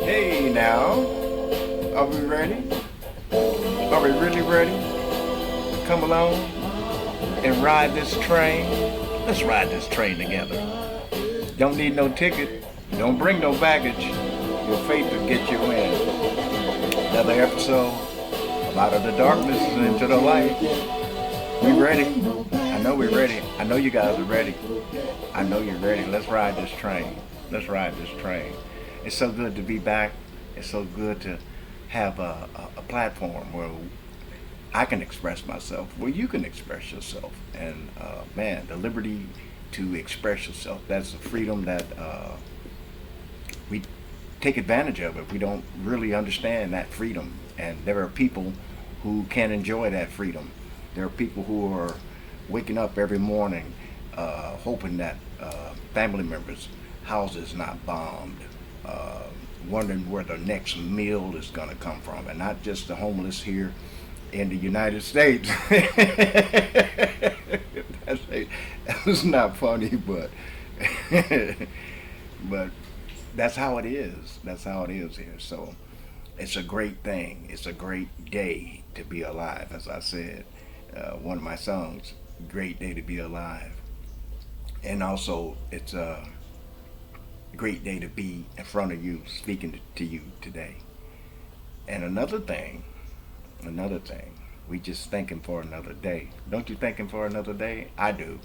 Hey now, are we ready? Are we really ready? Come along and ride this train. Let's ride this train together. Don't need no ticket. Don't bring no baggage. Your faith will get you in. Another episode of Out of the Darkness into the Light. We ready? I know we're ready. I know you guys are ready. I know you're ready. Let's ride this train. Let's ride this train. It's so good to be back. It's so good to have a platform where I can express myself, where you can express yourself. And man, the liberty to express yourself, that's a freedom that we take advantage of it. We don't really understand that freedom. And there are people who can enjoy that freedom. There are people who are waking up every morning hoping that family members' houses not bombed, uh, wondering where the next meal is going to come from, and not just the homeless here in the United States. That's not funny, but but that's how it is. That's how it is here. So it's a great thing. It's a great day to be alive, as I said. One of my songs, "Great Day to Be Alive," and also it's a great day to be in front of you, speaking to you today. And another thing, we just thanking for another day. Don't you thanking for another day? I do.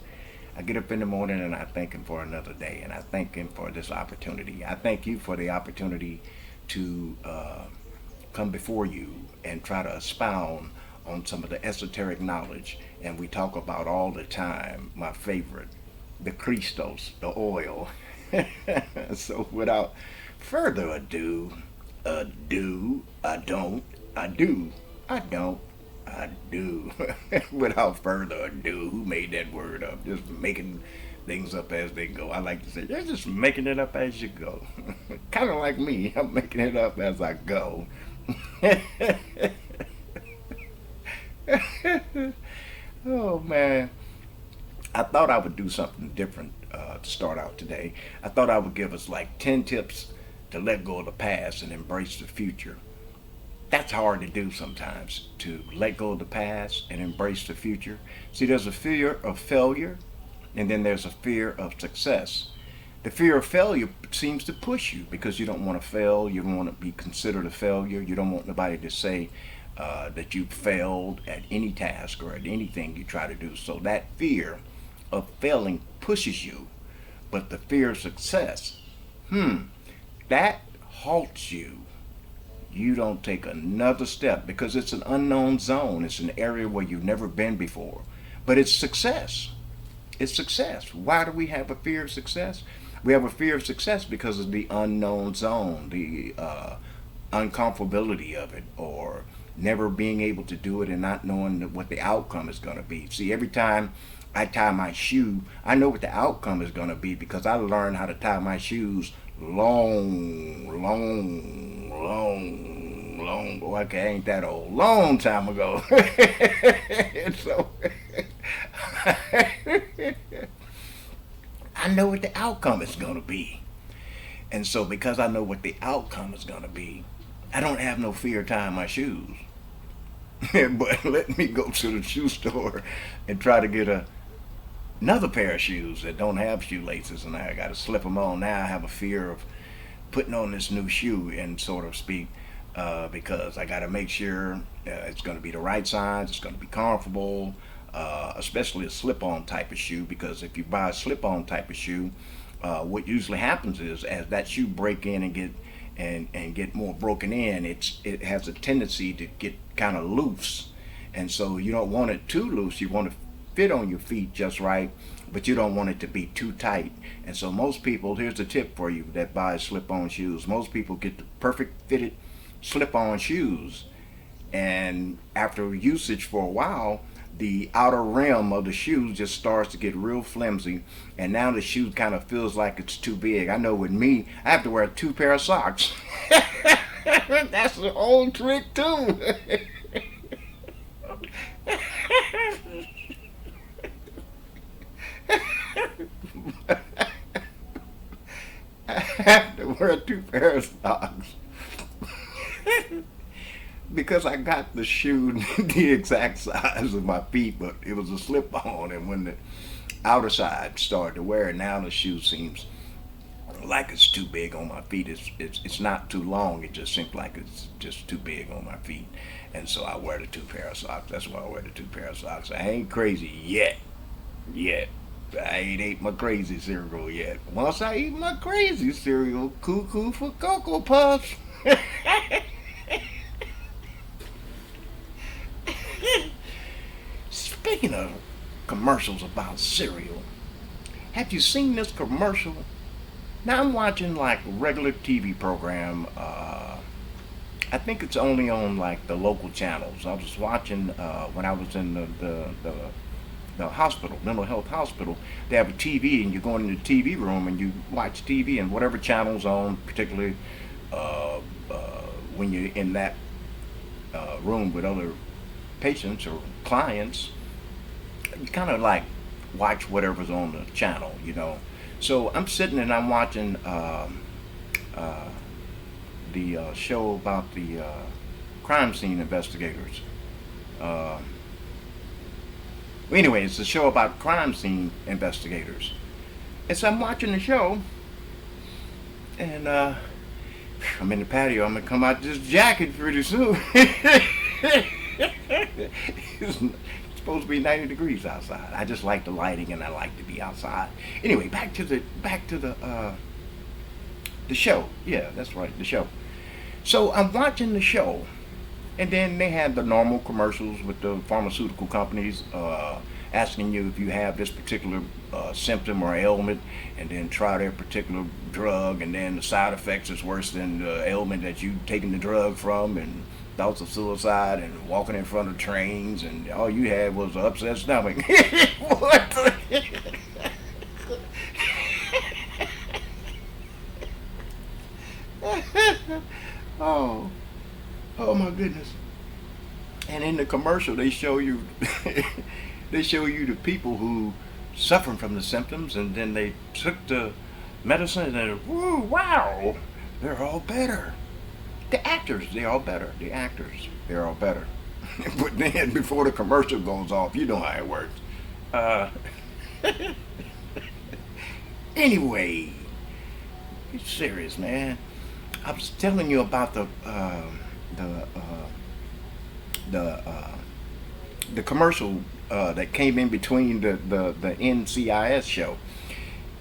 I get up in the morning and I thank him for another day, and I thank him for this opportunity. I thank you for the opportunity to come before you and try to expound on some of the esoteric knowledge. And we talk about all the time, my favorite, the Christos, the oil. So without further ado, I don't, I do, I don't, I do. Without further ado, who made that word up? Just making things up as they go. I like to say, you're just making it up as you go. Kind of like me, I'm making it up as I go. Oh man, I thought I would do something different to start out today. I thought I would give us like 10 tips to let go of the past and embrace the future. That's hard to do sometimes, to let go of the past and embrace the future. See, there's a fear of failure, and then there's a fear of success. The fear of failure seems to push you because you don't want to fail. You don't want to be considered a failure. You don't want nobody to say that you failed at any task or at anything you try to do. So that fear of failing pushes you. But the fear of success, that halts you. You don't take another step because it's an unknown zone. It's an area where you've never been before. But it's success. It's success. Why do we have a fear of success? We have a fear of success because of the unknown zone, the uncomfortability of it, or never being able to do it and not knowing what the outcome is going to be. See, every time I tie my shoe, I know what the outcome is going to be because I learned how to tie my shoes long. Okay, I ain't that old. Long time ago. And so I know what the outcome is going to be. And so because I know what the outcome is going to be, I don't have no fear tying my shoes. But let me go to the shoe store and try to get another pair of shoes that don't have shoelaces, and I got to slip them on. Now I have a fear of putting on this new shoe, and sort of speak, because I got to make sure it's going to be the right size, it's going to be comfortable, especially a slip-on type of shoe. Because if you buy a slip-on type of shoe, what usually happens is as that shoe break in and get more broken in, it has a tendency to get kind of loose, and so you don't want it too loose. You want to fit on your feet just right, but you don't want it to be too tight. And so most people, here's a tip for you that buy slip-on shoes. Most people get the perfect fitted slip-on shoes, and after usage for a while, the outer rim of the shoe just starts to get real flimsy, and now the shoe kind of feels like it's too big. I know with me, I have to wear two pair of socks. That's the old trick too. I have to wear two pairs of socks Because I got the shoe the exact size of my feet, but it was a slip on, and when the outer side started to wear it, now the shoe seems like it's too big on my feet. It's not too long. It just seems like it's just too big on my feet, and so I wear the two pair of socks. That's why I wear the two pair of socks. I ain't crazy yet. I ain't ate my crazy cereal yet. Once I eat my crazy cereal, cuckoo for Cocoa Puffs. Speaking of commercials about cereal, have you seen this commercial? Now I'm watching like a regular TV program. I think it's only on like the local channels. I was watching when I was in the hospital, mental health hospital. They have a TV, and you go in the TV room and you watch TV, and whatever channel's on, particularly uh, uh, when you're in that room with other patients or clients, you kind of like watch whatever's on the channel. So I'm sitting and I'm watching uh, the show about the crime scene investigators. Uh, anyway, it's a show about crime scene investigators. And so I'm watching the show, and I'm in the patio. I'm gonna come out this jacket pretty soon. It's supposed to be 90 degrees outside. I just like the lighting, and I like to be outside. Anyway, back to the show. Yeah, that's right, the show. So I'm watching the show, and then they have the normal commercials with the pharmaceutical companies asking you if you have this particular symptom or ailment, and then try their particular drug, and then the side effects is worse than the ailment that you taking the drug from, and thoughts of suicide, and walking in front of trains, and all you had was an upset stomach. What the- oh, oh my goodness. And in the commercial, they show you they show you the people who suffering from the symptoms, and then they took the medicine, and woo, wow, they're all better. The actors, they're all better. The actors, they're all better. But then before the commercial goes off, you know how it works. Uh, anyway, it's serious, man. I was telling you about the the uh, the commercial that came in between the NCIS show,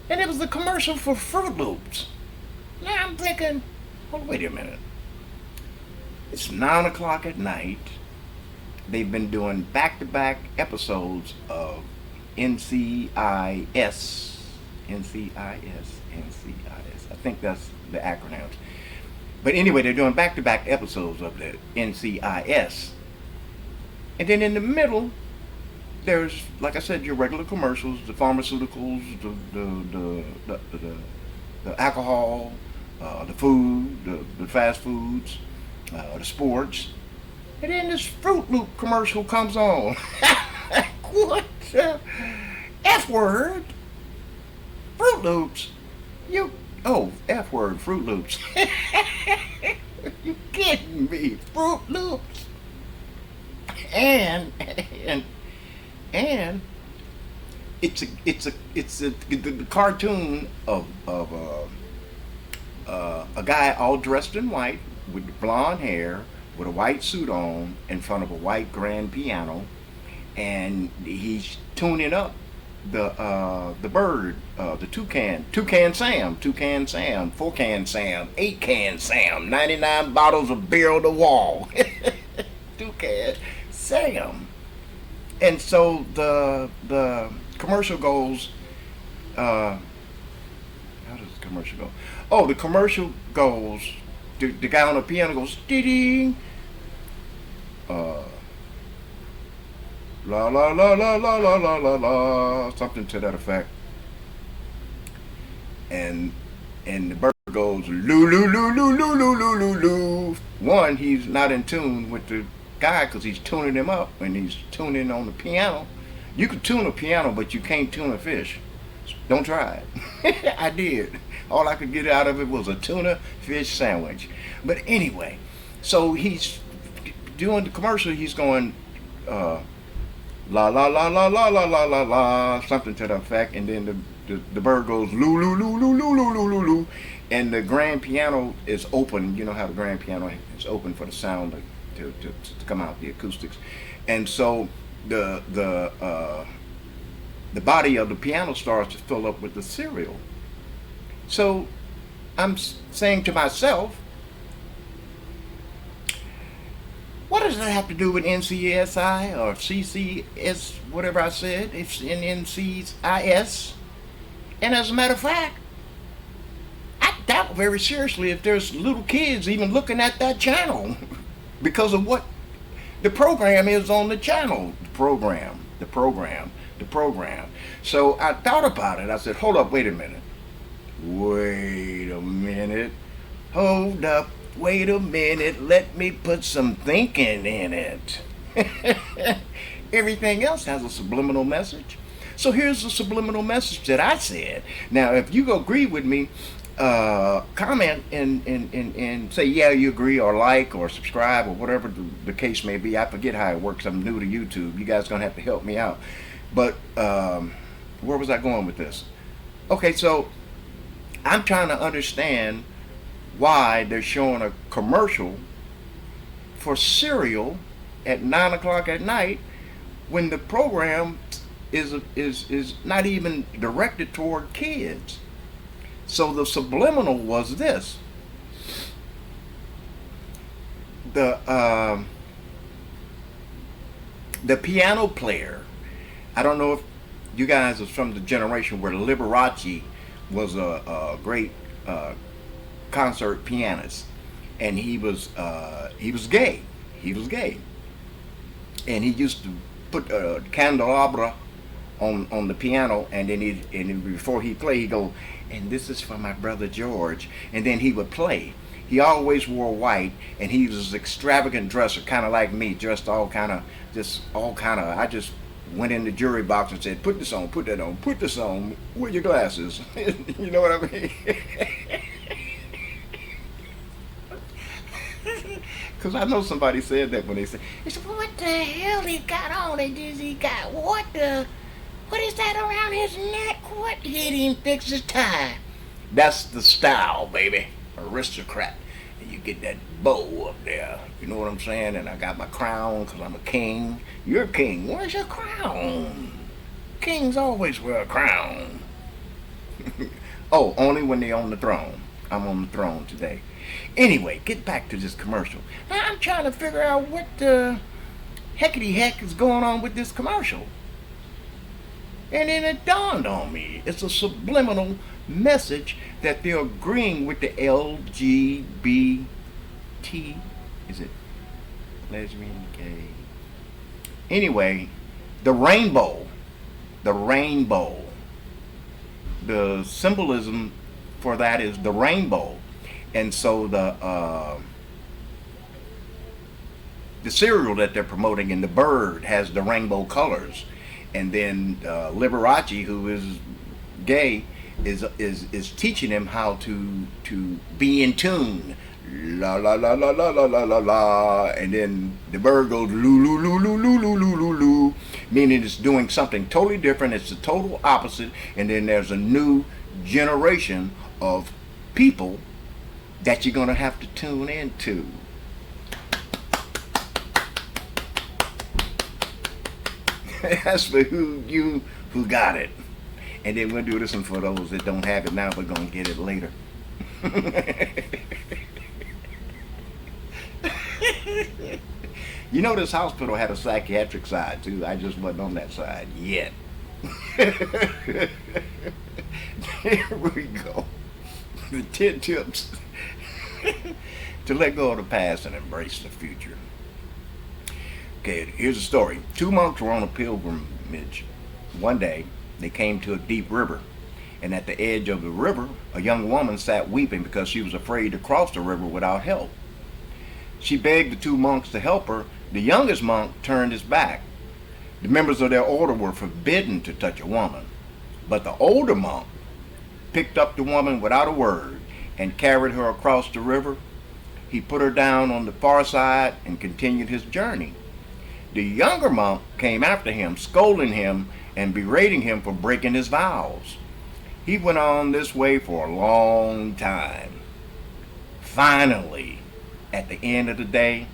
and it was the commercial for Fruit Loops. Now I'm thinking, oh wait a minute, it's 9 o'clock at night. They've been doing back-to-back episodes of NCIS, NCIS. I think that's the acronyms. But anyway, they're doing back-to-back episodes of the NCIS. And then in the middle, there's, like I said, your regular commercials, the pharmaceuticals, the alcohol, the food, the fast foods, the sports. And then this Fruit Loop commercial comes on. What the F word? Fruit Loops? You, oh, F word, Fruit Loops. You kidding me? Fruit Loops. And, and, and it's the cartoon of a guy all dressed in white with blonde hair with a white suit on in front of a white grand piano, and he's tuning up the bird, the toucan Sam, 4 can Sam, 8 can Sam, 99 bottles of beer on the wall. Toucan Sam. And so the commercial goes. How does the commercial go? Oh, the commercial goes. The guy on the piano goes ding, uh, la la la la la la la la la, something to that effect. And and the bird goes loo loo loo loo loo loo loo loo loo. One, he's not in tune with the guy because he's tuning him up and he's tuning on the piano. You can tune a piano, but you can't tune a fish. Don't try it. I did. All I could get out of it was a tuna fish sandwich. But anyway, So he's doing the commercial. He's going uh, la la la la la la la la la, something to the effect, and then the bird goes loo loo loo loo loo loo loo loo loo, and the grand piano is open. You know how the grand piano is open for the sound to come out, the acoustics, and so the body of the piano starts to fill up with the cereal. So I'm saying to myself, what does that have to do with NCSI or CCS, whatever I said? It's in NCIS. And as a matter of fact, I doubt very seriously if there's little kids even looking at that channel because of what the program is on the channel. The program. So I thought about it. I said, hold up, wait a minute. Wait a minute. Hold up. Wait a minute. Let me put some thinking in it. Everything else has a subliminal message. So here's the subliminal message that I said. Now, if you agree with me, comment and say, yeah, you agree, or like, or subscribe, or whatever the case may be. I forget how it works. I'm new to YouTube. You guys are going to have to help me out. But where was I going with this? Okay, so I'm trying to understand why they're showing a commercial for cereal at 9 o'clock at night when the program is not even directed toward kids. So the subliminal was this: the piano player. I don't know if you guys are from the generation where Liberace was a great concert pianist, and he was gay. He was gay, and he used to put a candelabra on the piano, and then before he played, he go, and this is for my brother George, and then he would play. He always wore white, and he was an extravagant dresser, kind of like me, dressed all kind of. I just went in the jury box and said, put this on, put that on, put this on. Where your glasses? You know what I mean? Because I know somebody said that when they said, what the hell he got on? He got what is that around his neck? What? He didn't even fix his tie. That's the style, baby. Aristocrat. And you get that bow up there. You know what I'm saying? And I got my crown because I'm a king. You're a king. Where's your crown? Kings always wear a crown. Oh, only when they're on the throne. I'm on the throne today. Anyway, get back to this commercial. Now, I'm trying to figure out what the heckity heck is going on with this commercial. And then it dawned on me, it's a subliminal message that they're agreeing with the LGBT, is it lesbian, gay? Anyway, the rainbow, the symbolism for that is the rainbow. And so the cereal that they're promoting in the bird has the rainbow colors. And then Liberace, who is gay, is teaching him how to be in tune. La la la la la la la la la, and then the bird goes loo loo loo loo loo loo loo loo loo, meaning it's doing something totally different. It's the total opposite. And then there's a new generation of people that you're gonna have to tune into. That's for who got it. And then we'll do this one for those that don't have it now but gonna get it later. You know, this hospital had a psychiatric side too. I just wasn't on that side yet. There we go. The 10 tips to let go of the past and embrace the future. Okay, here's a story. 2 monks were on a pilgrimage. One day, they came to a deep river, and at the edge of the river, a young woman sat weeping because she was afraid to cross the river without help. She begged the 2 monks to help her. The youngest monk turned his back. The members of their order were forbidden to touch a woman, but the older monk picked up the woman without a word and carried her across the river. He put her down on the far side and continued his journey. The younger monk came after him, scolding him and berating him for breaking his vows. He went on this way for a long time. Finally, at the end of the day,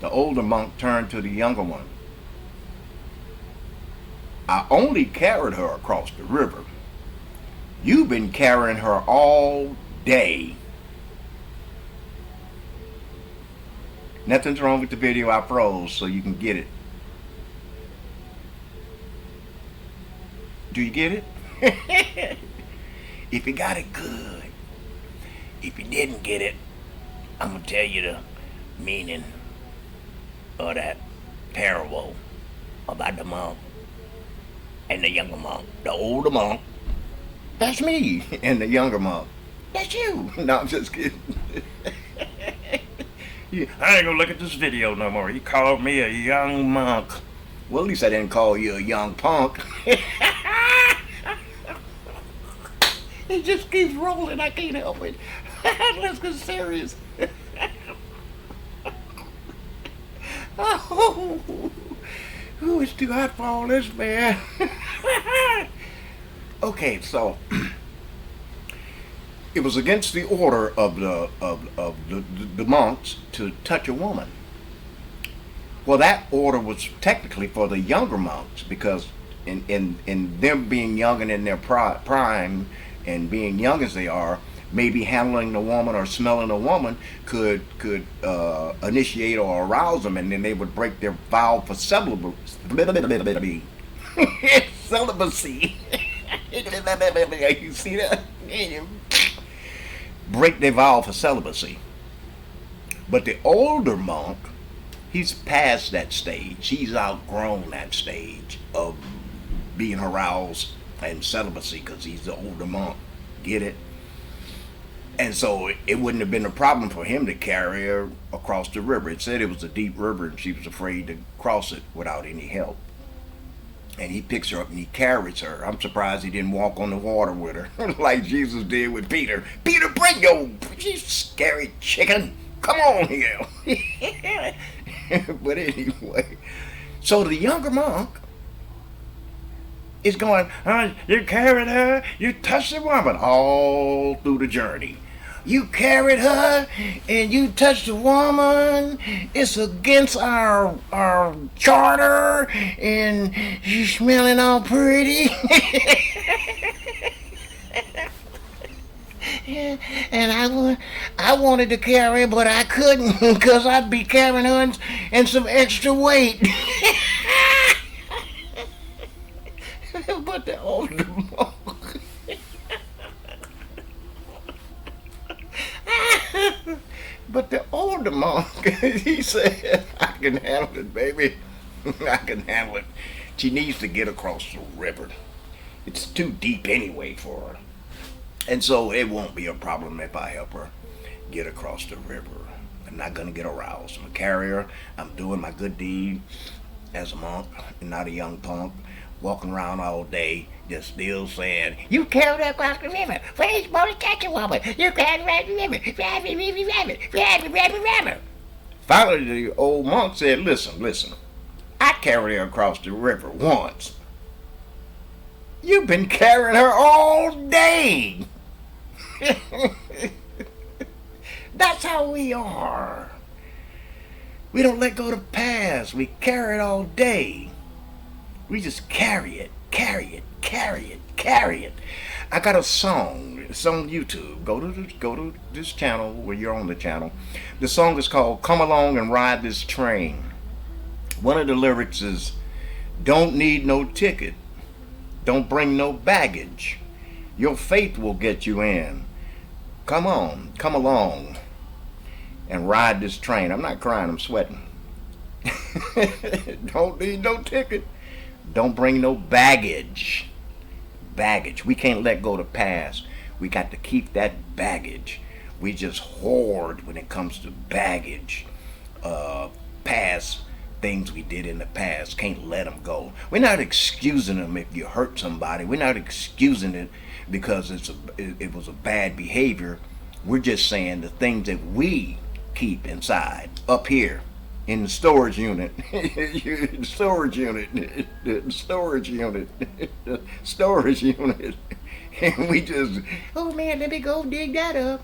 the older monk turned to the younger one. I only carried her across the river. You've been carrying her all day. Nothing's wrong with the video I froze so you can get it. Do you get it? If you got it, good. If you didn't get it, I'm going to tell you the meaning of that parable about the monk and the younger monk. The older monk, that's me, and the younger monk, that's you. No, I'm just kidding. I ain't gonna look at this video no more. You called me a young monk. Well, at least I didn't call you a young punk. It just keeps rolling. I can't help it. Let's get serious. Oh, it's too hot for all this, man. Okay, so it was against the order of the monks to touch a woman. Well, that order was technically for the younger monks because in them being young and in their prime and being young as they are, maybe handling a woman or smelling a woman could initiate or arouse them, and then they would break their vow for celibacy. Celibacy. You see that? Break their vow for celibacy. But the older monk, he's past that stage. He's outgrown that stage of being aroused and celibacy because he's the older monk. Get it? And so it wouldn't have been a problem for him to carry her across the river. It said it was a deep river and she was afraid to cross it without any help. And he picks her up and he carries her. I'm surprised he didn't walk on the water with her like Jesus did with Peter. Peter, bring your scary chicken. Come on here. But anyway, so the younger monk is going, you carried her, you touched the woman all through the journey. You carried her and you touched the woman. It's against our charter, and you smelling all pretty. And I wanted to carry her, but I couldn't because I'd be carrying her and some extra weight. But the older monk. But the older monk, he said, I can handle it, baby. I can handle it. She needs to get across the river. It's too deep anyway for her. And so it won't be a problem if I help her get across the river. I'm not going to get aroused. I'm a carrier. I'm doing my good deed as a monk and not a young punk. Walking around all day, just still saying, you carried her across the river. Where's supposed to catch a woman? You carried her across the river. Finally, the old monk said, listen. I carried her across the river once. You've been carrying her all day. That's how we are. We don't let go of the past. We carry it all day. We just carry it. I got a song. It's on YouTube. Go to this channel where you're on the channel. The song is called Come Along and Ride This Train. One of the lyrics is, don't need no ticket. Don't bring no baggage. Your faith will get you in. Come along and ride this train. I'm not crying, I'm sweating. Don't need no ticket. Don't bring no baggage. We can't let go of the past. We got to keep that baggage. We just hoard when it comes to baggage. Past things we did in the past. Can't let them go. We're not excusing them if you hurt somebody. We're not excusing it because it was a bad behavior. We're just saying the things that we keep inside up here in the storage unit, storage unit, storage unit, storage unit, and we just, oh man, let me go dig that up.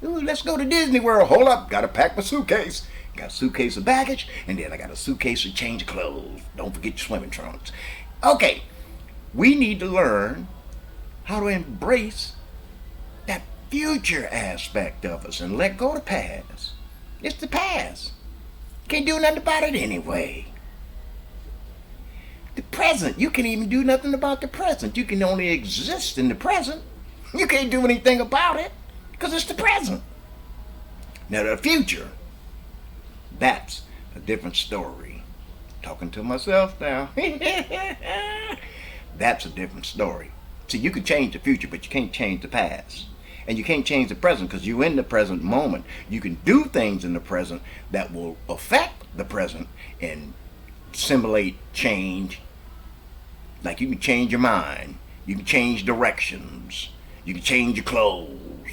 Ooh, let's go to Disney World. Hold up, gotta pack my suitcase. Got a suitcase of baggage, and then I got a suitcase of change of clothes. Don't forget your swimming trunks. Okay, we need to learn how to embrace that future aspect of us and let go of the past. It's the past. Can't do nothing about it anyway. The present, you can't even do nothing about the present. You can only exist in the present. You can't do anything about it because it's the present. Now the future, that's a different story. Talking to myself now. That's a different story. See, you can change the future, but you can't change the past. And you can't change the present because you're in the present moment. You can do things in the present that will affect the present and simulate change. Like you can change your mind. You can change directions. You can change your clothes.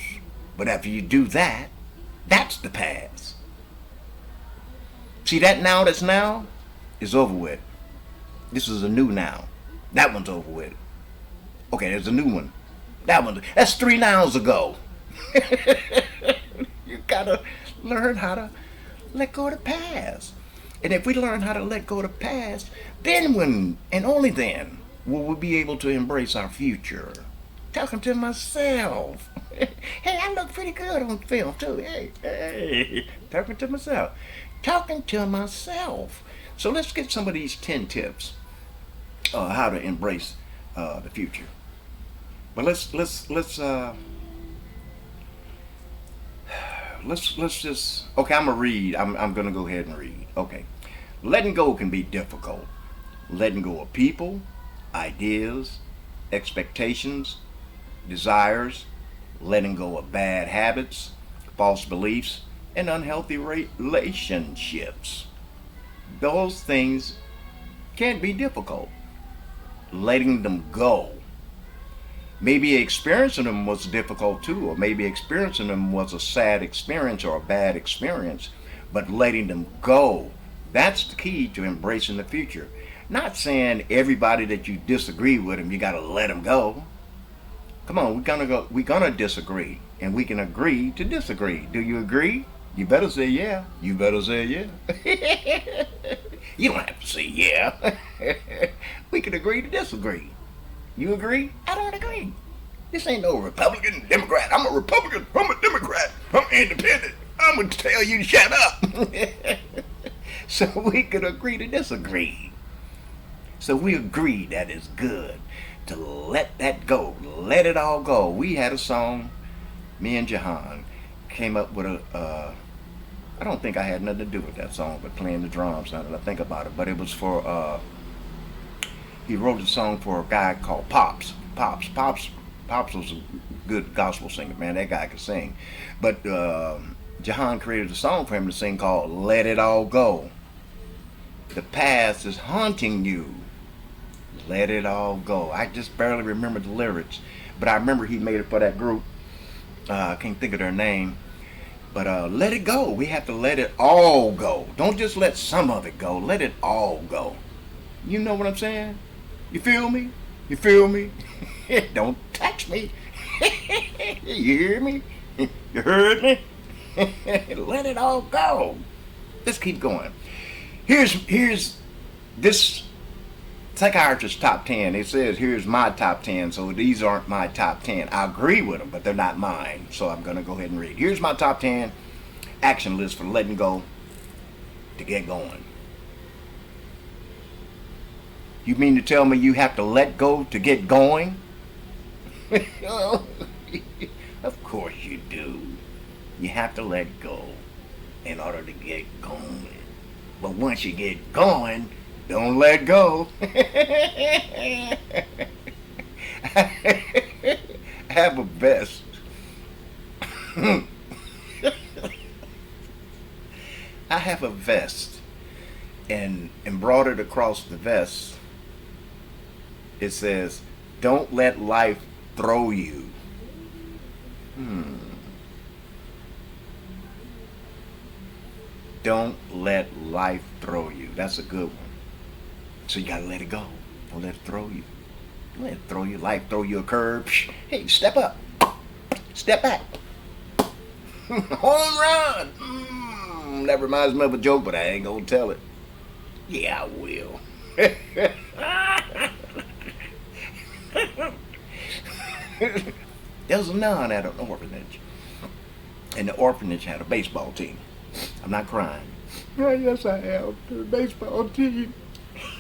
But after you do that, that's the past. See, that now that's now is over with. This is a new now. That one's over with. Okay, there's a new one. That's 3 nows ago. You gotta learn how to let go of the past. And if we learn how to let go of the past, then when, and only then, will we be able to embrace our future. Talking to myself. Hey, I look pretty good on film too. Hey. Talking to myself. Talking to myself. So let's get some of these 10 tips how to embrace the future. But let's just, okay, I'm gonna read. I'm gonna go ahead and read. Okay. Letting go can be difficult. Letting go of people, ideas, expectations, desires, letting go of bad habits, false beliefs, and unhealthy relationships. Those things can be difficult. Letting them go. Maybe experiencing them was difficult too, or maybe experiencing them was a sad experience or a bad experience, but letting them go, that's the key to embracing the future. Not saying everybody that you disagree with them, you gotta let them go. Come on, we're gonna disagree, and we can agree to disagree. Do you agree? You better say yeah. You better say yeah. You don't have to say yeah. We can agree to disagree. You agree? I don't agree. This ain't no Republican, Democrat. I'm a Republican. I'm a Democrat. I'm independent. I'm going to tell you to shut up. So we could agree to disagree. So we agree that it's good to let that go. Let it all go. We had a song, me and Jahan came up with I don't think I had nothing to do with that song, but playing the drums now that I think about it. But it was for, he wrote a song for a guy called Pops. Pops was a good gospel singer, man. That guy could sing. But Jahan created a song for him to sing called Let It All Go. The past is haunting you. Let it all go. I just barely remember the lyrics, but I remember he made it for that group. I can't think of their name. But let it go. We have to let it all go. Don't just let some of it go. Let it all go. You know what I'm saying? You feel me? You feel me? Don't touch me. You hear me? You heard me? Let it all go. Let's keep going. Here's this psychiatrist's top 10. It says here's my top 10, so these aren't my top 10. I agree with them, but they're not mine, so I'm going to go ahead and read. Here's my top 10 action list for letting go to get going. You mean to tell me you have to let go to get going? Of course you do. You have to let go in order to get going. But once you get going, don't let go. Have a vest. I have a vest, and embroidered across the vest, it says, "Don't let life throw you." Don't let life throw you. That's a good one. So you gotta let it go. Don't let it throw you. Don't let it throw you. Life throw you a curve. Hey, step up. Step back. Home run. That reminds me of a joke, but I ain't gonna tell it. Yeah, I will. There was a nun at an orphanage, and the orphanage had a baseball team. I'm not crying. Oh, yes, I am. The baseball team.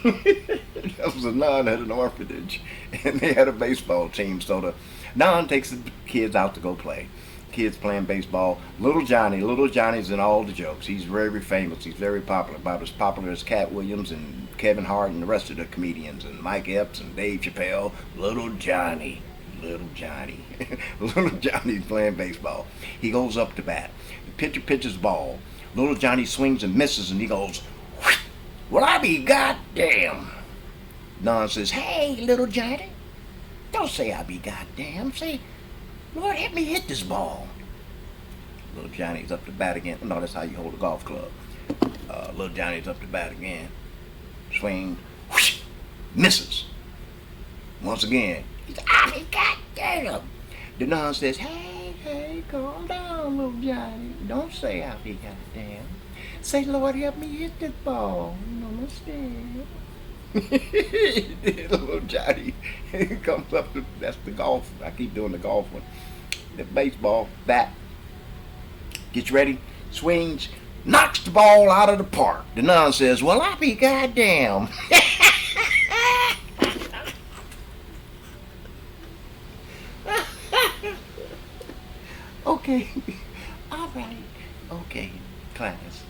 There was a nun at an orphanage, and they had a baseball team. So the nun takes the kids out to go play. Kids playing baseball. Little Johnny's in all the jokes. He's very famous. He's very popular. About as popular as Cat Williams and Kevin Hart and the rest of the comedians and Mike Epps and Dave Chappelle. Little Johnny. Little Johnny's playing baseball. He goes up to bat. The pitcher pitches the ball. Little Johnny swings and misses, and he goes, well, I be goddamn. Nun says, hey, little Johnny, don't say I be goddamn. Say, Lord, help me hit this ball. Little Johnny's up to bat again. No, that's how you hold a golf club. Little Johnny's up to bat again. Swing, whoosh, misses. Once again, he's, I be goddamn. The nun says, hey, calm down, little Johnny. Don't say I be goddamn. Say, Lord, help me hit this ball. Namaste. Little Johnny comes up to, that's the golf. I keep doing the golf one. The baseball bat. Gets ready, swings, knocks the ball out of the park. The nun says, well, I be goddamn. Okay. All right. Okay, class.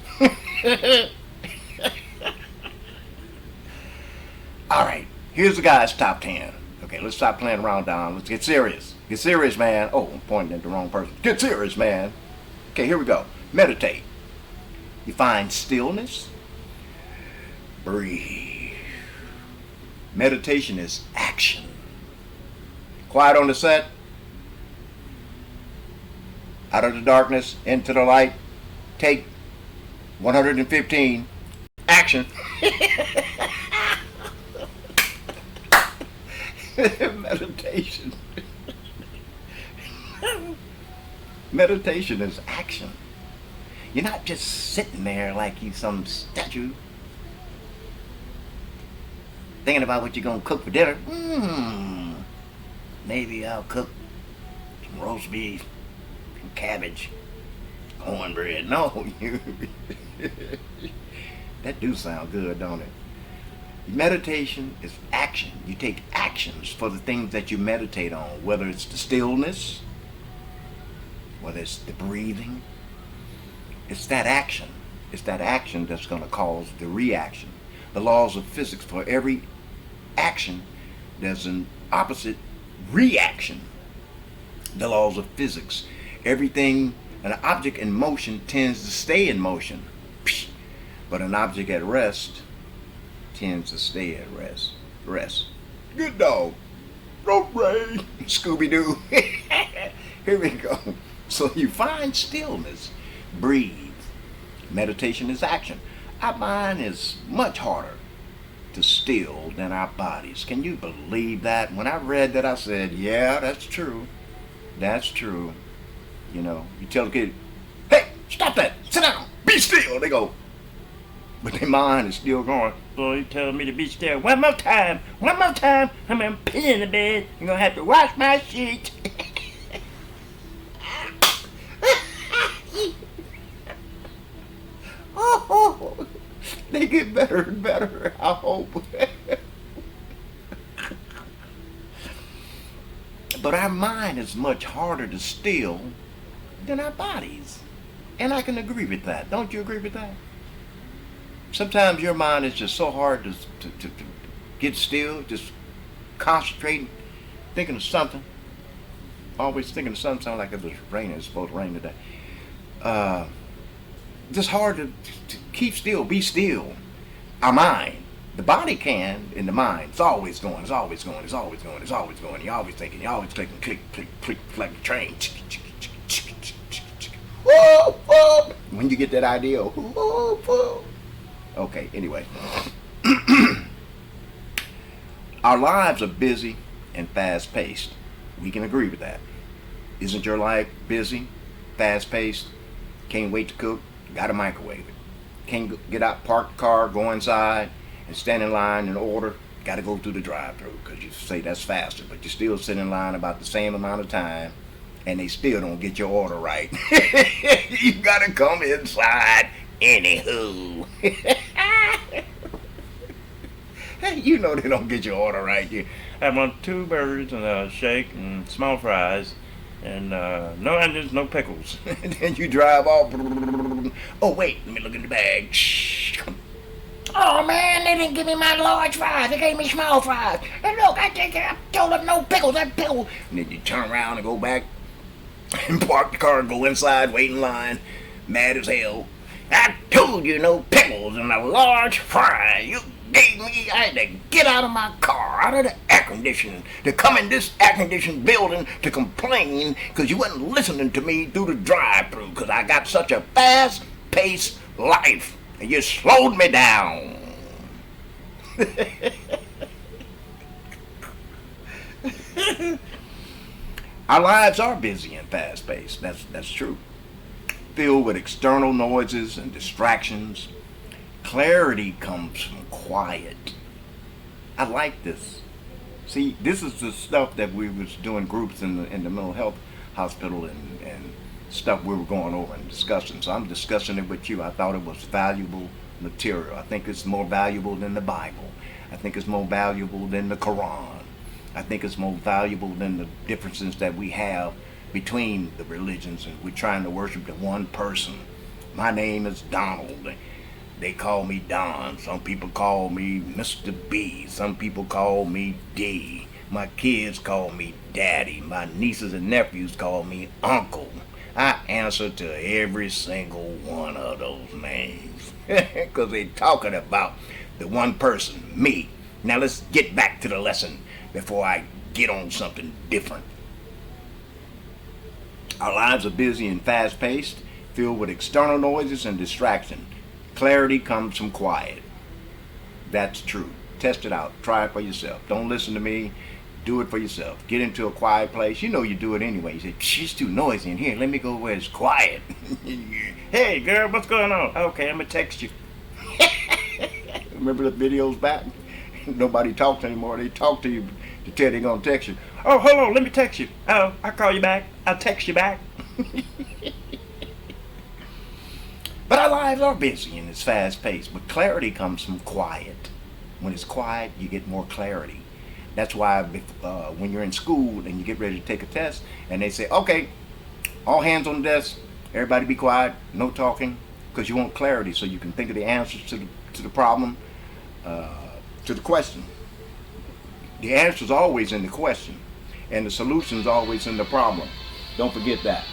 All right, here's the guy's top 10. Okay, let's stop playing around, Don. Let's get serious. Get serious, man. Oh, I'm pointing at the wrong person. Get serious, man. Okay, here we go. Meditate. You find stillness. Breathe. Meditation is action. Quiet on the set. Out of the darkness, into the light. Take 115. Action. Meditation. Meditation is action. You're not just sitting there like you some statue thinking about what you're going to cook for dinner. Maybe I'll cook some roast beef, some cabbage, cornbread. No, you. That do sound good, don't it? Meditation is action. You take actions for the things that you meditate on, whether it's the stillness, whether it's the breathing. It's that action. It's that action that's going to cause the reaction. The laws of physics, for every action, there's an opposite reaction. The laws of physics. Everything, an object in motion tends to stay in motion. But an object at rest tends to stay at rest. Good dog. Ray. Scooby-Doo. Here we go. So you find stillness. Breathe. Meditation is action. Our mind is much harder to still than our bodies. Can you believe that? When I read that, I said, yeah, that's true. That's true. You know, you tell the kid, hey, stop that. Sit down. Be still. They go, but their mind is still going. Boy, you telling me to be still. One more time. I'm gonna pee in the bed. I'm gonna have to wash my sheets. Oh, they get better and better, I hope. But our mind is much harder to still than our bodies. And I can agree with that. Don't you agree with that? Sometimes your mind is just so hard to get still, just concentrating, thinking of something. Always thinking of something. Sound like it was raining. It's supposed to rain today. Just hard to keep still, be still. Our mind. The body can, and the mind, it's always going. You're always thinking, you're always clicking, click, like a train. Whoa, whoa. When you get that idea, okay, anyway. Our lives are busy and fast paced. We can agree with that. Isn't your life busy, fast paced? Can't wait to cook, gotta microwave it. Can't get out, park the car, go inside, and stand in line and order. Gotta go through the drive-thru because you say that's faster, but you still sit in line about the same amount of time, and they still don't get your order right. You gotta come inside anywho. Hey, you know they don't get your order right. You I want 2 burgers and a shake and small fries and no onions, no pickles. and then you drive off. Oh wait, let me look in the bag. Oh man, they didn't give me my large fries. They gave me small fries. And look, I told them no pickles. That pickle. And then you turn around and go back and park the car and go inside, wait in line, mad as hell. I told you no pickles and a large fry. You gave me. I had to get out of my car, out of the air conditioning, to come in this air conditioned building to complain because you wasn't listening to me through the drive-thru because I got such a fast-paced life and you slowed me down. Our lives are busy and fast-paced. That's true. Filled with external noises and distractions. Clarity comes from quiet. I like this. See, this is the stuff that we was doing groups in the mental health hospital and stuff we were going over and discussing. So I'm discussing it with you. I thought it was valuable material. I think it's more valuable than the Bible. I think it's more valuable than the Quran. I think it's more valuable than the differences that we have between the religions, and we're trying to worship the one person. My name is Donald. They call me Don. Some people call me Mr. B. Some people call me D. My kids call me Daddy. My nieces and nephews call me Uncle. I answer to every single one of those names because they're talking about the one person, me. Now let's get back to the lesson before I get on something different. Our lives are busy and fast-paced, filled with external noises and distraction. Clarity comes from quiet. That's true. Test it out. Try it for yourself. Don't listen to me. Do it for yourself. Get into a quiet place. You know you do it anyway. You say, she's too noisy in here. Let me go where it's quiet. Hey, girl, what's going on? Okay, I'm going to text you. Remember the videos back? Nobody talks anymore. They talk to you to tell they're going to text you. Oh, hold on, let me text you. Oh, I'll call you back. I'll text you back. But our lives are busy and it's fast-paced. But clarity comes from quiet. When it's quiet, you get more clarity. That's why when you're in school and you get ready to take a test and they say, okay, all hands on the desk, everybody be quiet, no talking, because you want clarity so you can think of the answers to the problem, to the question. The answer is always in the question, and the solution is always in the problem. Don't forget that.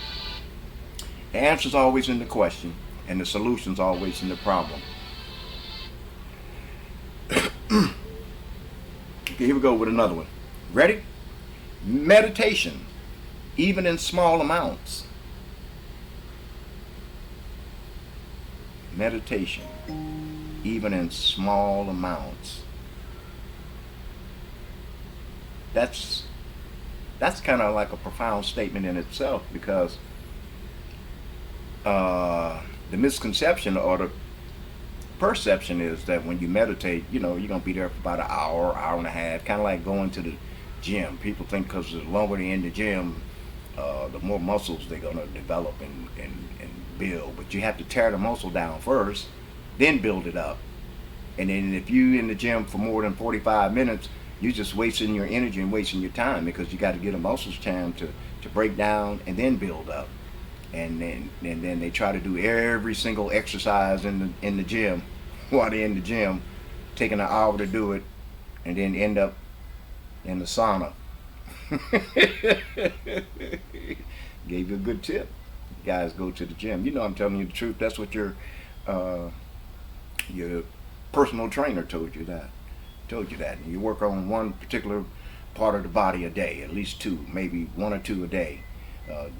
The answer is always in the question, and the solution is always in the problem. Okay, here we go with another one. Ready? Meditation, even in small amounts. Meditation, even in small amounts. That's kind of like a profound statement in itself, because the misconception or the perception is that when you meditate, you're going to be there for about an hour, hour and a half, kind of like going to the gym. People think because the longer they're in the gym, the more muscles they're going to develop and build. But you have to tear the muscle down first, then build it up. And then if you're in the gym for more than 45 minutes, you're just wasting your energy and wasting your time, because you got to get the muscles time to break down and then build up. And then they try to do every single exercise in the gym while they're in the gym, taking an hour to do it, and then end up in the sauna. Gave you a good tip. Guys, go to the gym. I'm telling you the truth. That's what your personal trainer told you that. And you work on one particular part of the body a day, at least two, maybe one or two a day,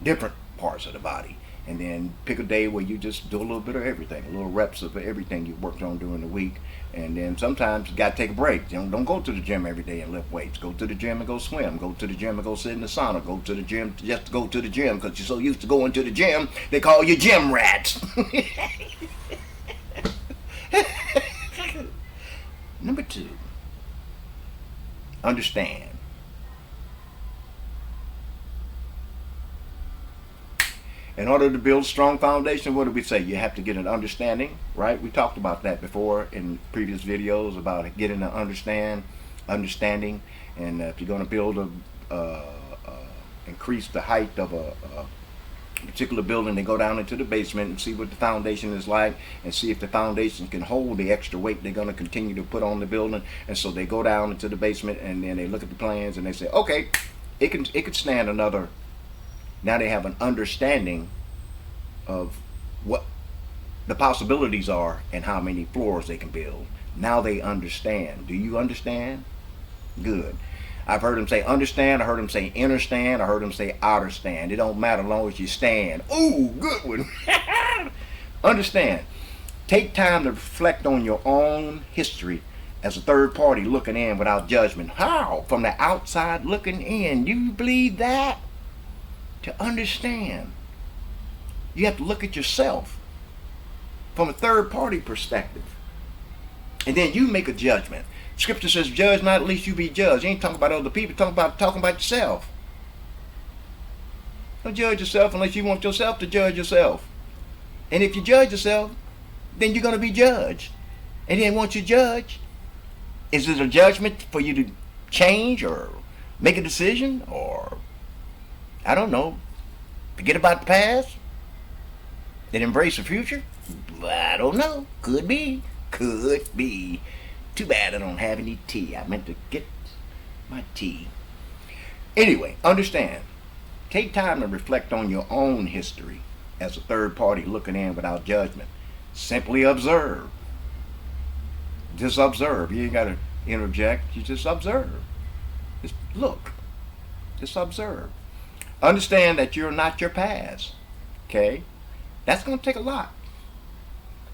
different parts of the body, and then pick a day where you just do a little bit of everything, a little reps of everything you worked on during the week. And then sometimes you got to take a break. Don't go to the gym every day and lift weights. Go to the gym and go swim. Go to the gym and go sit in the sauna. Go to the gym just to go to the gym because you're so used to going to the gym, they call you gym rats. Number 2, understand. In order to build a strong foundation, what do we say? You have to get an understanding, right? We talked about that before in previous videos about getting an understanding. And if you're going to build increase the height of a particular building, they go down into the basement and see what the foundation is like and see if the foundation can hold the extra weight they're going to continue to put on the building. And so they go down into the basement and then they look at the plans and they say, okay, it can stand another. Now they have an understanding of what the possibilities are and how many floors they can build. Now they understand. Do you understand? Good. I've heard them say understand, I heard them say understand, I heard them say outer stand. It don't matter as long as you stand. Ooh, good one. Understand. Take time to reflect on your own history as a third party looking in without judgment. How? From the outside looking in. You believe that? To understand, you have to look at yourself from a third party perspective. And then you make a judgment. Scripture says, judge not, lest you be judged. You ain't talking about other people, talking about yourself. Don't judge yourself unless you want yourself to judge yourself. And if you judge yourself, then you're going to be judged. And then once you judge, is it a judgment for you to change or make a decision or, I don't know, forget about the past and embrace the future? I don't know. Could be. Could be. Too bad I don't have any tea. I meant to get my tea. Anyway, understand. Take time to reflect on your own history as a third party looking in without judgment. Simply observe. Just observe. You ain't got to interject. You just observe. Just look. Just observe. Understand that you're not your past. Okay? That's going to take a lot.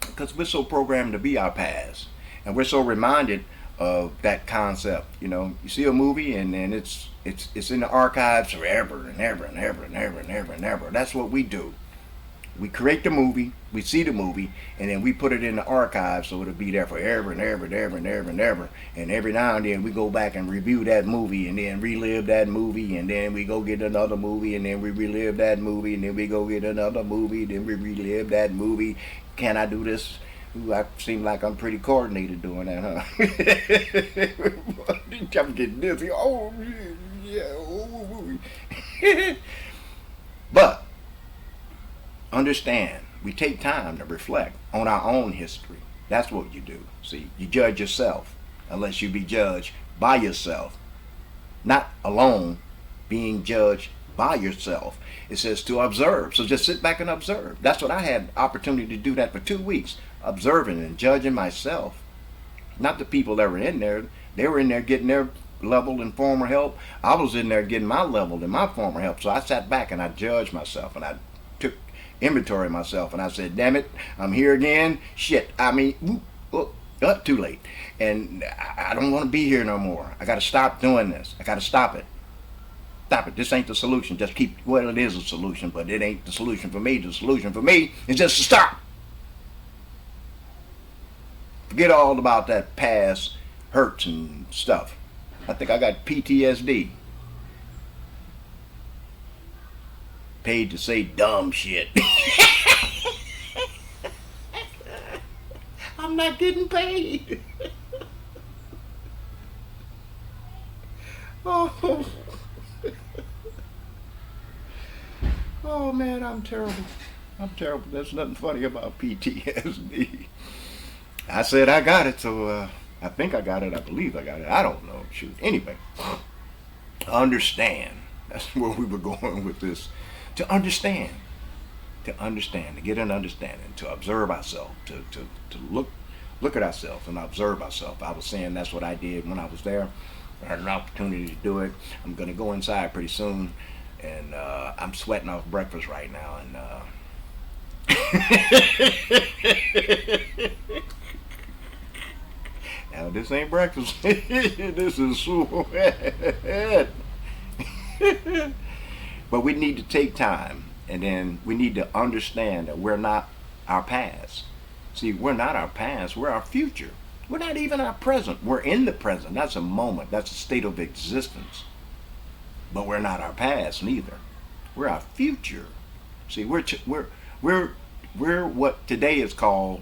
Because we're so programmed to be our past. And we're so reminded of that concept. You know, you see a movie and then it's in the archives forever and ever and ever and ever and ever and ever. That's what we do. We create the movie, we see the movie, and then we put it in the archives so it'll be there forever and ever and ever and ever and ever. And every now and then we go back and review that movie and then relive that movie, and then we go get another movie and then we relive that movie, and then we go get another movie, then we relive that movie. Can I do this? Ooh, I seem like I'm pretty coordinated doing that, huh? I'm getting dizzy. Oh, yeah. But understand, we take time to reflect on our own history. That's what you do. See, you judge yourself unless you be judged by yourself. Not alone, being judged by yourself. It says to observe. So just sit back and observe. That's what I had opportunity to do that for 2 weeks. Observing and judging myself. Not the people that were in there. They were in there getting their level and former help. I was in there getting my level and my former help. So I sat back and I judged myself and I took inventory of myself and I said, damn it, I'm here again. Shit, I mean, too late. And I don't want to be here no more. I got to stop doing this. I got to stop it. Stop it. This ain't the solution. Just keep, well, it is a solution, but it ain't the solution for me. The solution for me is just to stop. Forget all about that past hurts and stuff. I think I got PTSD. Paid to say dumb shit. I'm not getting paid. Oh. Oh man, I'm terrible. I'm terrible. There's nothing funny about PTSD. I said I got it, so I think I got it. I believe I got it. I don't know. Shoot. Anyway, understand. That's where we were going with this. To understand. To understand. To get an understanding. To observe ourselves. To look at ourselves and observe ourselves. I was saying that's what I did when I was there. I had an opportunity to do it. I'm going to go inside pretty soon. And I'm sweating off breakfast right now. And Now this ain't breakfast. This is sweat. But we need to take time, and then we need to understand that we're not our past. See, we're not our past, we're our future. We're not even our present. We're in the present. That's a moment, that's a state of existence. But we're not our past neither. We're our future. See, we're what today is called.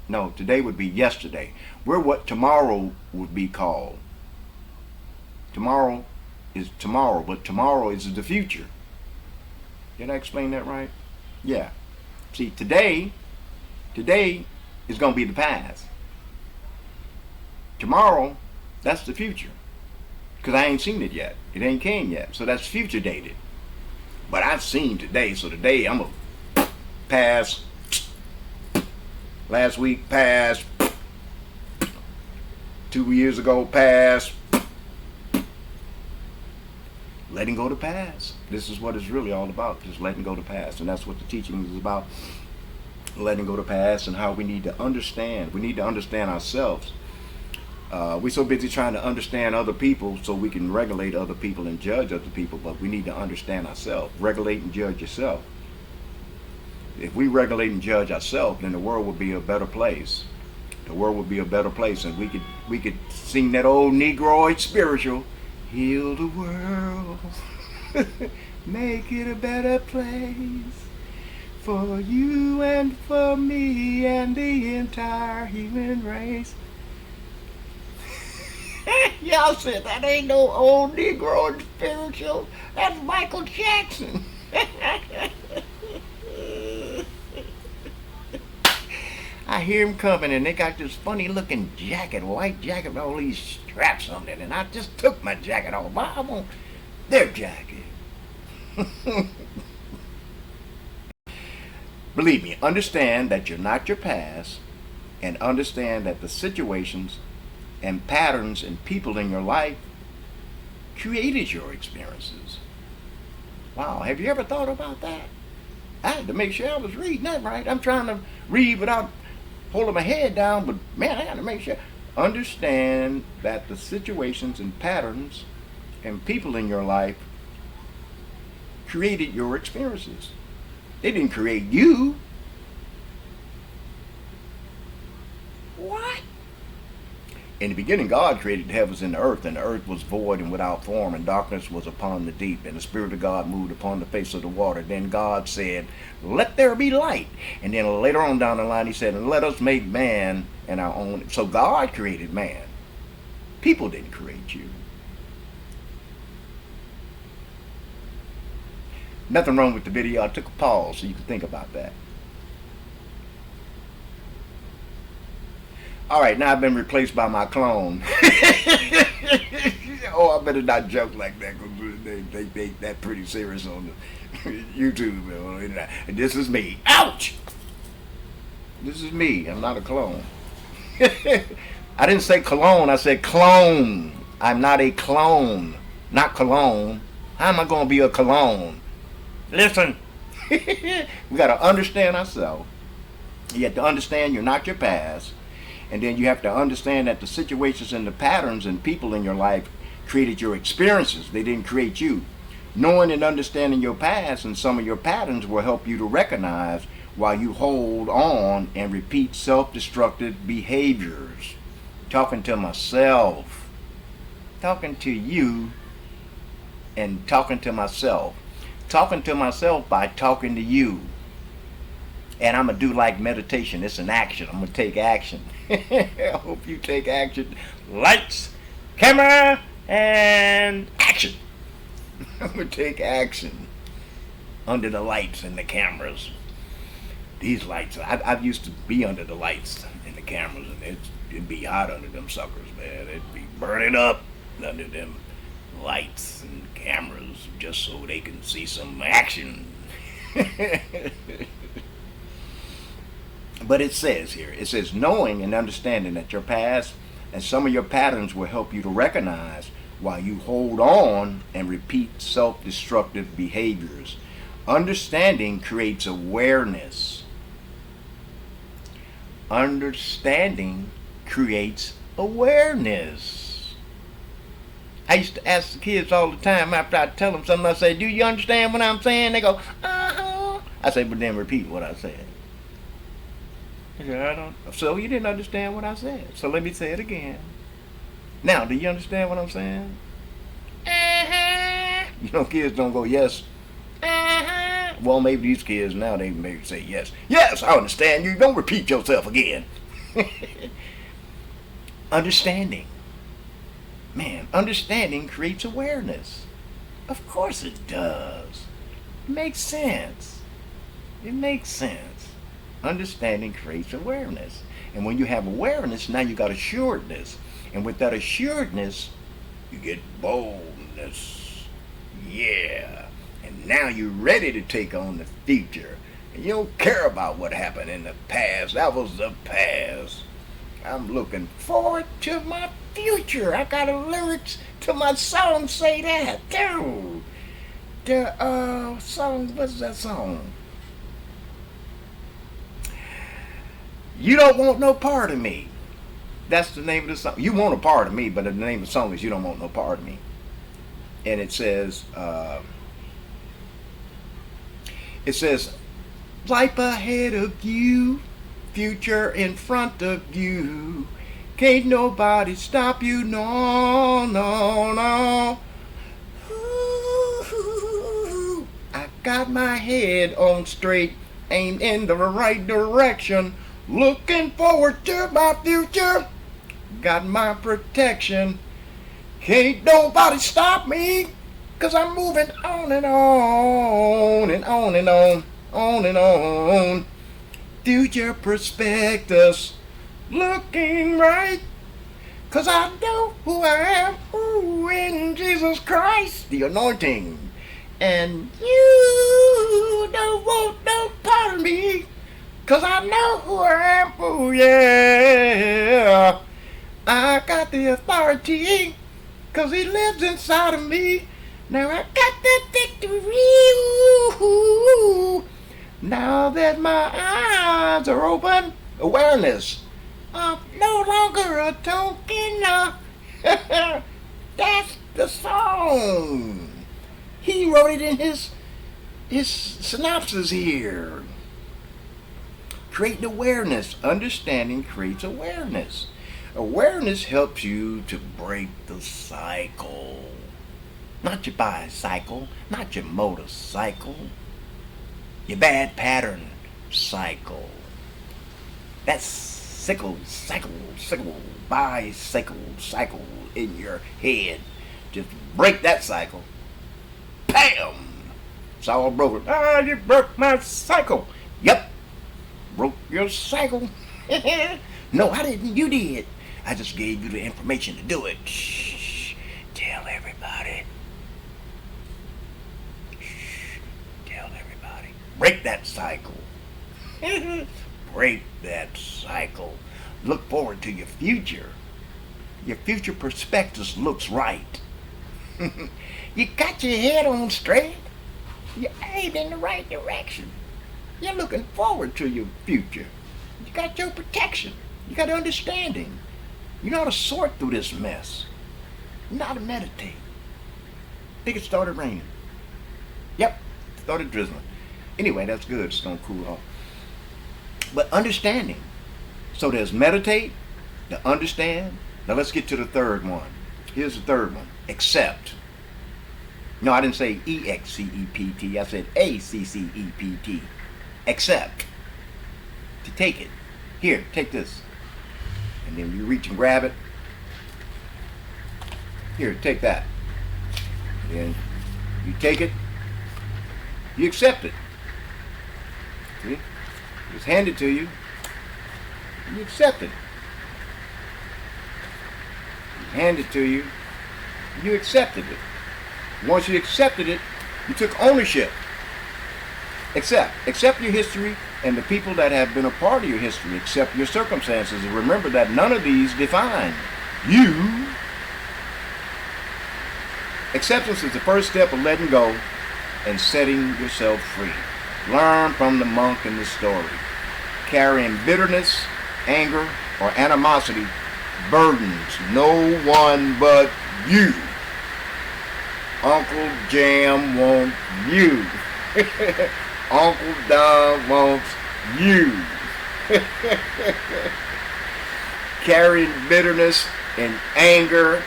No, today would be yesterday. We're what tomorrow would be called. Tomorrow is tomorrow, but tomorrow is the future. Did I explain that right? Yeah. See, today is going to be the past. Tomorrow, that's the future. Because I ain't seen it yet. It ain't came yet. So that's future dated. But I've seen today, so today I'm going to pass. Last week, pass. 2 years ago, pass. Letting go to past. This is what it's really all about, just letting go to past. And that's what the teaching is about. Letting go to past and how we need to understand. We need to understand ourselves. We're so busy trying to understand other people so we can regulate other people and judge other people, but we need to understand ourselves. Regulate and judge yourself. If we regulate and judge ourselves, then the world would be a better place. The world would be a better place, and we could sing that old Negroid spiritual, heal the world, make it a better place for you and for me and the entire human race. Y'all said that ain't no old Negroid spiritual. That's Michael Jackson. I hear him coming, and they got this funny looking jacket, white jacket with all these straps on it, and I just took my jacket off. I want their jacket. Believe me, understand that you're not your past, and understand that the situations and patterns and people in your life created your experiences. Wow, have you ever thought about that? I had to make sure I was reading that right. I'm trying to read without holding my head down, but man, I got to make sure. Understand that the situations and patterns and people in your life created your experiences. They didn't create you. What? In the beginning, God created the heavens and the earth was void and without form, and darkness was upon the deep, and the Spirit of God moved upon the face of the water. Then God said, let there be light. And then later on down the line, he said, and let us make man in our own. So God created man. People didn't create you. Nothing wrong with the video. I took a pause so you can think about that. All right, now I've been replaced by my clone. Oh, I better not joke like that because they take that pretty serious on the YouTube. And this is me. Ouch! This is me. I'm not a clone. I didn't say cologne. I said clone. I'm not a clone. Not cologne. How am I going to be a cologne? Listen. We got to understand ourselves. You have to understand you're not your past. And then you have to understand that the situations and the patterns and people in your life created your experiences. They didn't create you. Knowing and understanding your past and some of your patterns will help you to recognize while you hold on and repeat self-destructive behaviors. Talking to myself. Talking to you and talking to myself. Talking to myself by talking to you. And I'm going to do like meditation. It's an action. I'm going to take action. I hope you take action. Lights, camera, and Action. I'm going to take action. Under the lights and the cameras. These lights, I used to be under the lights and the cameras, and it'd be hot under them suckers, man. It'd be burning up under them lights and cameras just so they can see some action. But it says knowing and understanding that your past and some of your patterns will help you to recognize while you hold on and repeat self-destructive behaviors. Understanding creates awareness. Understanding creates awareness. I used to ask the kids all the time after I tell them something. I say, do you understand what I'm saying? They go, uh-huh. I say, but then repeat what I said. Yeah, I don't. So you didn't understand what I said. So let me say it again. Now, do you understand what I'm saying? Uh-huh. You know, kids don't go, yes. Uh-huh. Well, maybe these kids now, they maybe say yes. Yes, I understand you. Don't repeat yourself again. Understanding. Man, understanding creates awareness. Of course it does. It makes sense. It makes sense. Understanding creates awareness. And when you have awareness, now you got assuredness. And with that assuredness, you get boldness. Yeah. And now you're ready to take on the future. And you don't care about what happened in the past. That was the past. I'm looking forward to my future. I got a lyrics to my song say that. Dude. The song, what's that song? You don't want no part of me. That's the name of the song. You want a part of me, but the name of the song is You Don't Want No Part of Me. And it says, life ahead of you, future in front of you. Can't nobody stop you, no, no, no. Ooh, I got my head on straight, aimed in the right direction. Looking forward to my future. Got my protection. Can't nobody stop me. 'Cause I'm moving on and on and on and on and on. Future prospectus. Looking right. 'Cause I know who I am. Ooh, in Jesus Christ. The anointing. And you don't want no part of me. 'Cause I know who I am, oh yeah. I got the authority, 'cause he lives inside of me. Now I got the victory, ooh. Now that my eyes are open, awareness. I'm no longer a token. That's the song. He wrote it in his synopsis here. Create awareness. Understanding creates awareness. Awareness helps you to break the cycle. Not your bicycle, not your motorcycle. Your bad pattern cycle. That cycle, bicycle, cycle in your head. Just break that cycle. Bam! It's all broken. Ah, you broke my cycle. Yep. Broke your cycle. No, I didn't. You did. I just gave you the information to do it. Shh. Tell everybody. Shh. Tell everybody. Break that cycle. Break that cycle. Look forward to your future. Your future prospectus looks right. You got your head on straight. You're aimed in the right direction. You're looking forward to your future. You got your protection. You got understanding. You know how to sort through this mess. You know how to meditate. I think it started raining. Yep, it started drizzling. Anyway, that's good. It's going to cool off. But understanding. So there's meditate, the understand. Now let's get to the third one. Here's the third one. Accept. No, I didn't say E-X-C-E-P-T. I said A-C-C-E-P-T. Accept. To take it. Here, take this. And then you reach and grab it. Here, take that. And then you take it. You accept it. See? It's handed to you. You accept it. It's handed to you. You accepted it. Once you accepted it, you took ownership. Accept your history and the people that have been a part of your history. Accept your circumstances. And remember that none of these define you. Acceptance is the first step of letting go and setting yourself free. Learn from the monk in the story. Carrying bitterness, anger, or animosity burdens no one but you. Uncle Jam wants you. Uncle Don wants you. Carrying bitterness and anger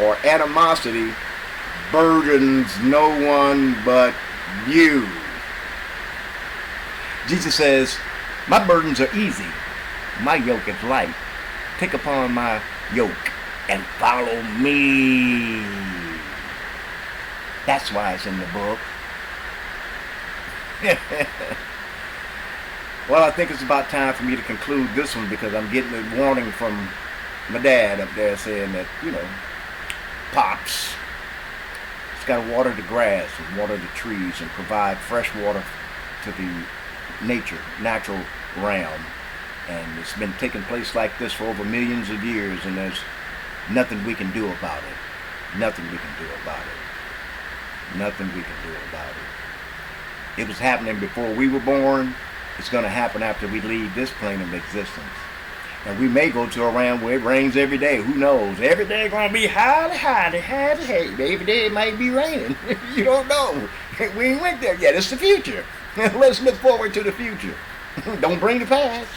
or animosity burdens no one but you. Jesus says, my burdens are easy, my yoke is light. Take upon my yoke and follow me. That's why it's in the book. Well, I think it's about time for me to conclude this one because I'm getting a warning from my dad up there saying that, Pops, it's got to water the grass and water the trees and provide fresh water to the natural realm. And it's been taking place like this for over millions of years, and there's nothing we can do about it. Nothing we can do about it. Nothing we can do about it. It was happening before we were born. It's going to happen after we leave this plane of existence. And we may go to a realm where it rains every day. Who knows? Every day going to be howdy, hey. Every day it might be raining. You don't know. We ain't went there yet. It's the future. Let's look forward to the future. Don't bring the past.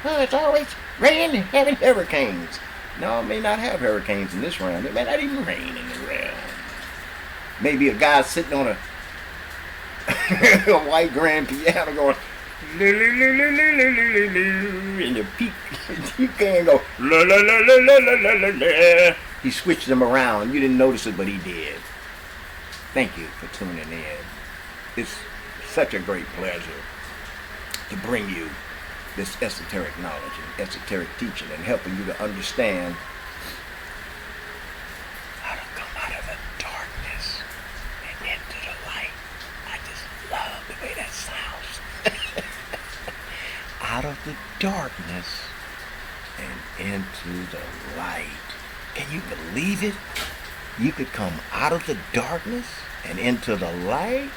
Oh, it's always raining and having hurricanes. No, it may not have hurricanes in this realm. It may not even rain in the realm. Maybe a guy sitting on a white grand piano going and the peak you can't go la la la la la la la la. He switched them around. You didn't notice it, but he did. Thank you for tuning in. It's such a great pleasure to bring you this esoteric knowledge and esoteric teaching and helping you to understand how to come out of the darkness and into the light. I just love the way that sounds. Out of the darkness and into the light. Can you believe it? You could come out of the darkness and into the light?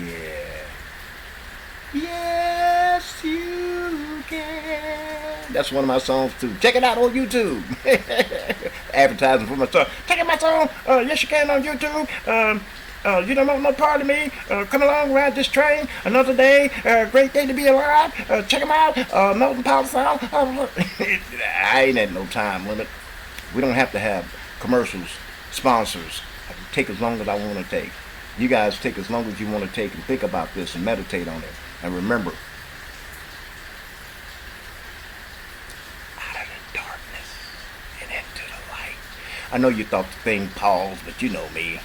Yeah. Yes, you can. That's one of my songs too. Check it out on YouTube. Advertising for my song. Check out my song. Yes, you can on YouTube. You don't want no part of me. Come along, ride this train. Another day. Great day to be alive. Check them out. Melton Power Sound. I ain't at no time limit. We don't have to have commercials, sponsors. I can take as long as I want to take. You guys take as long as you want to take and think about this and meditate on it. And remember, out of the darkness and into the light. I know you thought the thing paused, but you know me.